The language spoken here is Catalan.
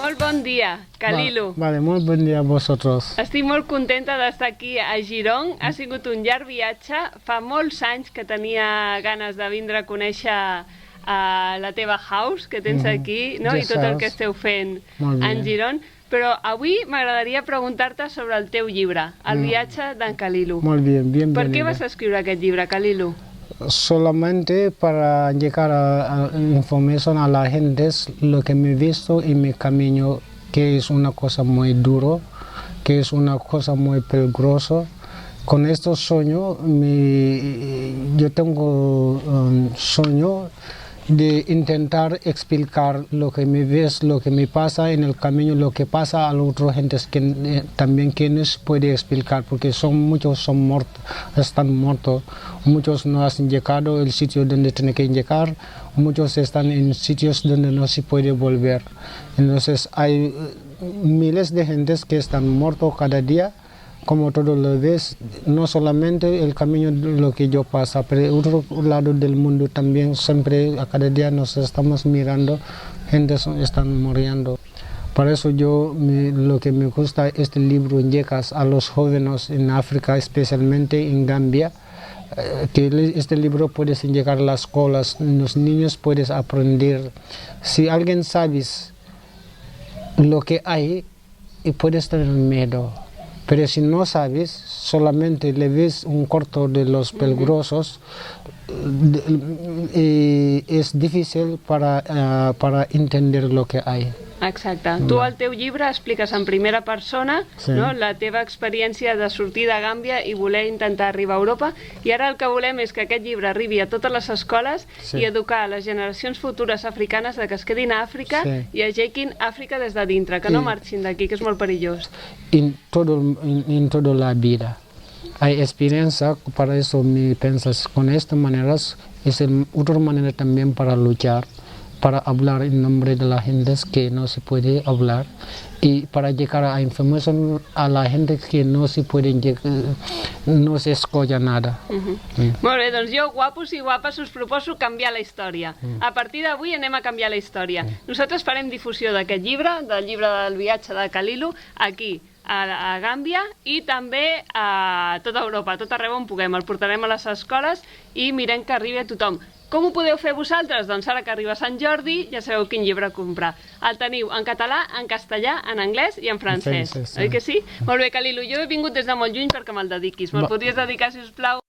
Molt bon dia, Khalilou. Vale, molt bon dia a vosotros. Estic molt contenta d'estar aquí a Girona. Ha sigut un llarg viatge. Fa molts anys que tenia ganes de vindre a conèixer la teva house que tens aquí, no? I tot el que esteu fent en Girona. Però avui m'agradaria preguntar-te sobre el teu llibre, El viatge d'en Khalilou. Molt bé, bienvenida. Per què vas escriure aquest llibre, Khalilou? Solamente para llegar a información a la gente lo que me he visto en mi camino, que es una cosa muy duro, que es una cosa muy peligrosa. Con estos sueños, yo tengo un sueño de intentar explicar lo que me ves, lo que me pasa en el camino, lo que pasa a las otras gentes que también quienes puede explicar, porque muchos son muertos, están muertos, muchos no han llegado al sitio donde tienen que llegar, muchos están en sitios donde no se puede volver. Entonces hay miles de gentes que están muertos cada día. Como todo lo ves, no solamente el camino de lo que yo paso, pero el otro lado del mundo también, siempre a cada día nos estamos mirando, gente están muriendo. Por eso lo que me gusta este libro, llegas a los jóvenes en África, especialmente en Gambia, que este libro puedes llegar a las escuelas, los niños puedes aprender. Si alguien sabes lo que hay, y puedes tener miedo. Pero si no sabes, solamente le ves un corto de los peligrosos, es difícil para entender lo que hay. Exacte. Tu al teu llibre expliques en primera persona la teva experiència de sortir de Gàmbia i voler intentar arribar a Europa, i ara el que volem és que aquest llibre arribi a totes les escoles i educar les generacions futures africanes de que es quedin a Àfrica i agequin Àfrica des de dintre, que no marxin d'aquí, que és molt perillós. En toda la vida hay experiencia, para eso me piensas con esta manera, es otra manera también para luchar, para hablar en nombre de la gente que no se puede hablar y para llegar a información a la gente que no se puede no se escolla nada. Molt bé, doncs jo, guapos i guapes, us proposo canviar la història. A partir d'avui anem a canviar la història. Nosaltres farem difusió d'aquest llibre, del llibre del viatge de Khalilou, aquí, a Gàmbia i també a tota Europa, a tot arreu on puguem. El portarem a les escoles i mirem que arribi a tothom. Com ho podeu fer vosaltres? Doncs ara que arriba Sant Jordi ja sabeu quin llibre comprar. El teniu en català, en castellà, en anglès i en francès. Oi que sí? Molt bé, Khalilou, jo he vingut des de molt lluny perquè me'l dediquis. Me'l podries dedicar, si us plau?